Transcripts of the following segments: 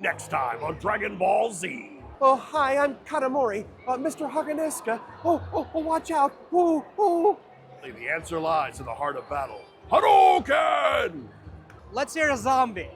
Next time on Dragon Ball Z. Oh, hi, I'm Kanamori. Mr. Haganeska. Oh, watch out. Oh. The answer lies in the heart of battle. Hadouken! Let's hear a zombie.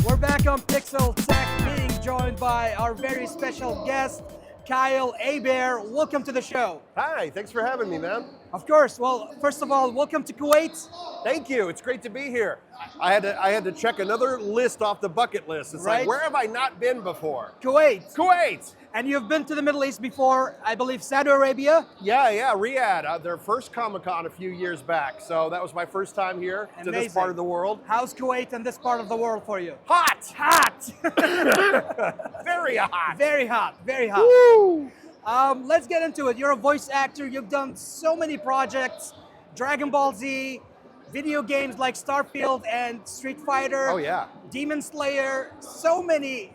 We're back on Pixel Tech, being joined by our very special guest, Kyle Hebert. Welcome to the show. Hi, thanks for having me, man. Of course. Well, first of all, welcome to Kuwait. Thank you. It's great to be here. I had to check another list off the bucket list. It's Right. like, where have I not been before? Kuwait. Kuwait. And you've been to the Middle East before, I believe Saudi Arabia. Yeah, Riyadh. Their first Comic-Con a few years back. So that was my first time here to this Amazing. part of the world. How's Kuwait and this part of the world for you? Hot! Hot. Very hot. Very hot. Very hot. Woo! Let's get into it. You're a voice actor. You've done so many projects, Dragon Ball Z, video games like Starfield and Street Fighter. Oh, yeah. Demon Slayer. So many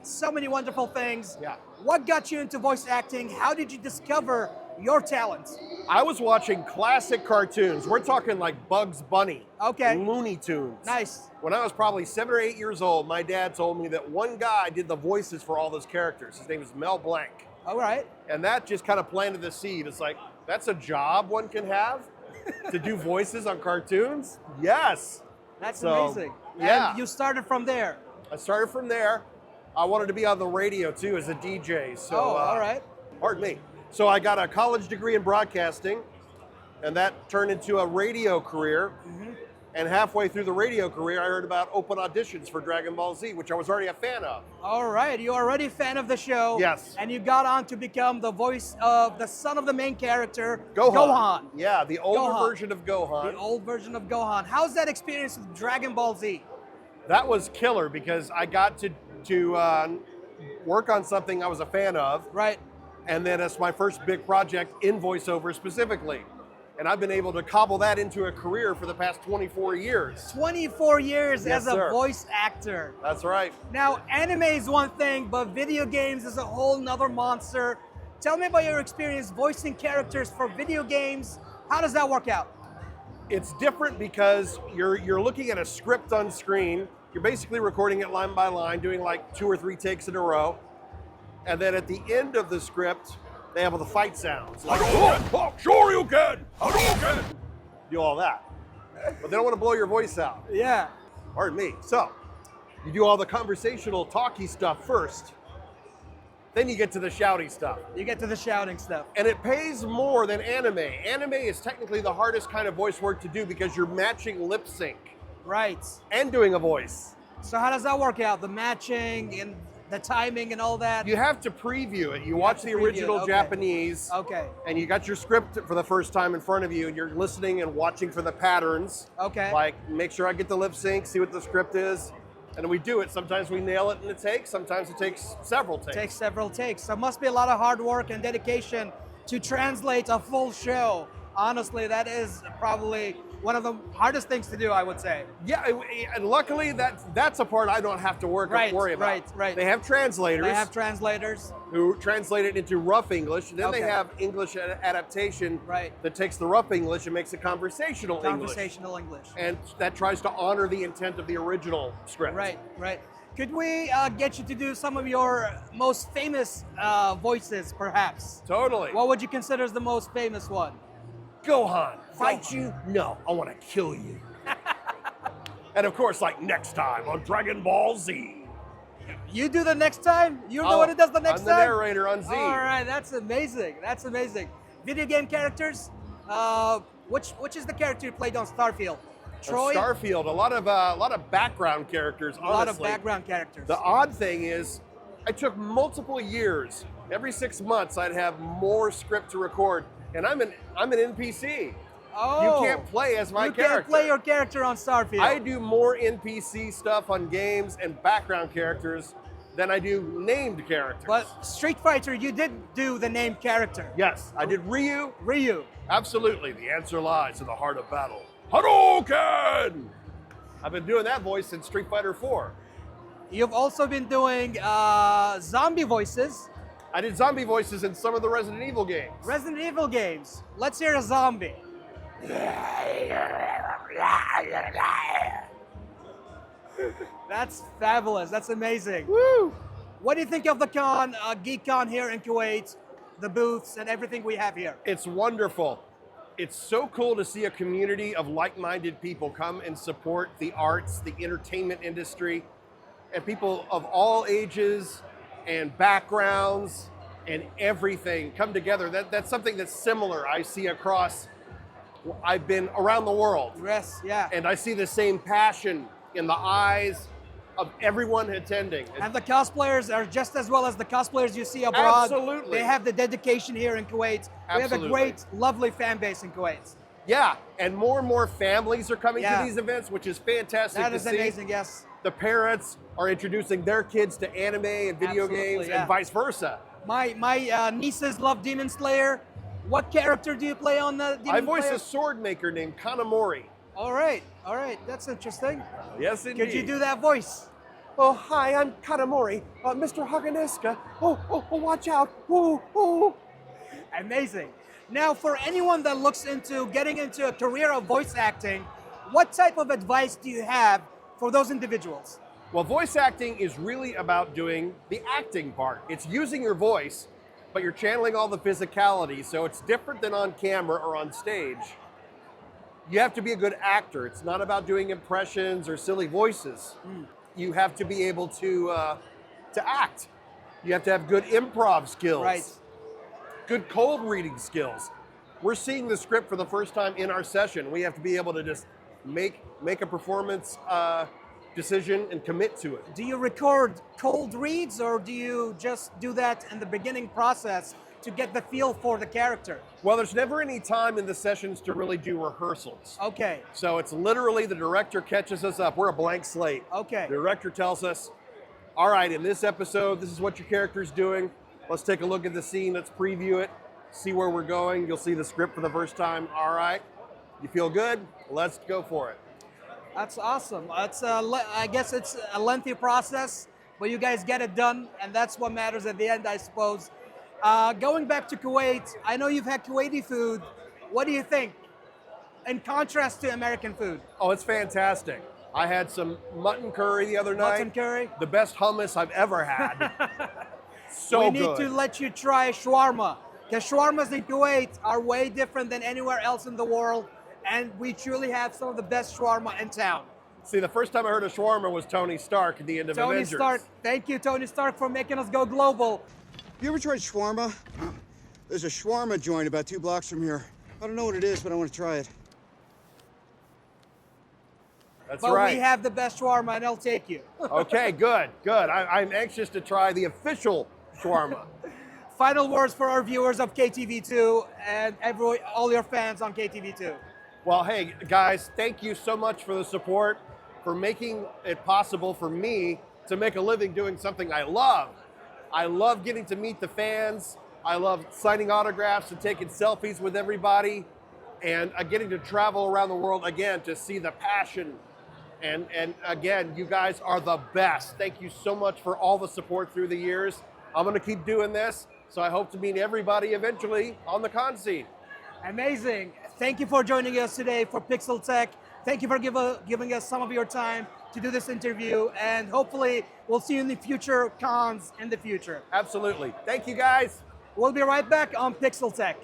wonderful things. Yeah. What got you into voice acting? How did you discover your talents? I was watching classic cartoons. We're talking like Bugs Bunny. Okay. Looney Tunes. Nice. When I was probably 7 or 8 years old, my dad told me that one guy did the voices for all those characters. His name is Mel Blanc. All right. And that just kind of planted the seed. It's like, that's a job one can have? To do voices on cartoons? Yes. That's So, amazing. yeah. And you started from there. I started from there. I wanted to be on the radio too as a DJ. So, all right. Pardon me. So I got a college degree in broadcasting, and that turned into a radio career. Mm-hmm. And halfway through the radio career, I heard about open auditions for Dragon Ball Z, which I was already a fan of. All right, you're already a fan of the show. Yes. And you got on to become the voice of the son of the main character, Gohan. Yeah, the older Gohan. version of Gohan. The old version of Gohan. How's that experience with Dragon Ball Z? That was killer because I got to work on something I was a fan of, Right. and then it's my first big project in voiceover specifically. And I've been able to cobble that into a career for the past 24 years. 24 years Yes, as a sir. voice actor. That's right. Now, anime is one thing, but video games is a whole nother monster. Tell me about your experience voicing characters for video games. How does that work out? It's different because you're looking at a script on screen. You're basically recording it line by line, doing like 2 or 3 takes in a row. And then at the end of the script, they have all the fight sounds. Like, Oh, sure you can! Hadouken! do all that. But they don't want to blow your voice out. Yeah. Pardon me. So, you do all the conversational, talky stuff first. Then you get to the shouty stuff. You get to the shouting stuff. And it pays more than anime. Anime is technically the hardest kind of voice work to do because you're matching lip sync Right. and doing a voice. So how does that work out? The matching and the timing and all that? You have to preview it. You watch to the preview it, original okay. Japanese, Okay. and you got your script for the first time in front of you, and you're listening and watching for the patterns. Okay. Like, make sure I get the lip sync, see what the script is, and we do it. Sometimes we nail it in a take, sometimes it takes several takes. Takes several takes. So must be a lot of hard work and dedication to translate a full show. Honestly, that is probably one of the hardest things to do, I would say. Yeah, and luckily that's a part I don't have to worry about. Right. They have translators They have translators. who translate it into rough English, and then they Okay. have English adaptation Right. that takes the rough English and makes it conversational English. Conversational English. And that tries to honor the intent of the original script. Right. Could we get you to do some of your most famous voices, perhaps? Totally. What would you consider as the most famous one? Gohan, fight you? No, I want to kill you. And of course, like next time on Dragon Ball Z. You do the next time? You're the one who does the next I'm time? the narrator on Z. All right, that's amazing. That's amazing. Video game characters. Which is the character you played on Starfield? Troy. Starfield, a lot of background characters. A lot of honestly. background characters. The odd thing is, I took multiple years. Every 6 months, I'd have more script to record, and I'm an NPC. Oh, You can't play as my you character. can't play your character on Starfield. I do more NPC stuff on games and background characters than I do named characters. But Street Fighter, you did do the named character. Yes, I did Ryu. Ryu. Absolutely, the answer lies in the heart of battle. Hadouken! I've been doing that voice since Street Fighter 4. You've also been doing zombie voices. I did zombie voices in some of the Resident Evil games. Resident Evil games. Let's hear a zombie. That's fabulous. That's amazing. Woo! What do you think of the con, Geekcon here in Kuwait, the booths and everything we have here? It's wonderful. It's so cool to see a community of like-minded people come and support the arts, the entertainment industry, and people of all ages and backgrounds and everything come together. That's something that's similar I see across, I've been around the world. Yes, yeah. And I see the same passion in the eyes of everyone attending. And the cosplayers are just as well as the cosplayers you see abroad. Absolutely. They have the dedication here in Kuwait. We have a Absolutely. great, lovely fan base in Kuwait. Yeah, and more families are coming Yeah. to these events, which is fantastic That to is see. amazing, yes. The parents are introducing their kids to anime and video Absolutely, games yeah. and vice versa. My nieces love Demon Slayer. What character do you play on the Demon I voice Slayer? a sword maker named Kanamori. All right, that's interesting. Yes, indeed. Could you do that voice? Oh, hi, I'm Kanamori. Mr. Haganeska. Oh, watch out. Oh. Amazing. Now, for anyone that looks into getting into a career of voice acting, what type of advice do you have for those individuals? Well, voice acting is really about doing the acting part. It's using your voice, but you're channeling all the physicality, so it's different than on camera or on stage. You have to be a good actor. It's not about doing impressions or silly voices. You have to be able to act. You have to have good improv skills. Right. Good cold reading skills. We're seeing the script for the first time in our session. We have to be able to just make a performance decision and commit to it. Do you record cold reads or do you just do that in the beginning process to get the feel for the character? Well, there's never any time in the sessions to really do rehearsals. Okay. So it's literally the director catches us up. We're a blank slate. Okay. The director tells us, all right, in this episode, this is what your character's doing. Let's take a look at the scene. Let's preview it, see where we're going. You'll see the script for the first time. All right, you feel good? Let's go for it. That's awesome. I guess it's a lengthy process, but you guys get it done, and that's what matters at the end, I suppose. Going back to Kuwait, I know you've had Kuwaiti food. What do you think in contrast to American food? Oh, it's fantastic. I had some mutton curry the other night. Mutton curry? The best hummus I've ever had. So we good. need to let you try shawarma, because shawarmas in Kuwait are way different than anywhere else in the world, and we truly have some of the best shawarma in town. See, the first time I heard of shawarma was Tony Stark at the end of Tony Avengers. Stark, thank you, Tony Stark, for making us go global. You ever tried shawarma? There's a shawarma joint about 2 blocks from here. I don't know what it is, but I want to try it. That's But right. we have the best shawarma, and I'll take you. Okay, good. I'm anxious to try the official shawarma. Final words for our viewers of KTV2 and all your fans on KTV2. Well, hey, guys, thank you so much for the support, for making it possible for me to make a living doing something I love. I love getting to meet the fans. I love signing autographs and taking selfies with everybody, and getting to travel around the world again to see the passion. And again, you guys are the best. Thank you so much for all the support through the years. I'm going to keep doing this, so I hope to meet everybody eventually on the con scene. Amazing. Thank you for joining us today for Pixel Tech. Thank you for giving us some of your time to do this interview, and hopefully we'll see you in the future cons in the future. Absolutely. Thank you, guys. We'll be right back on Pixel Tech.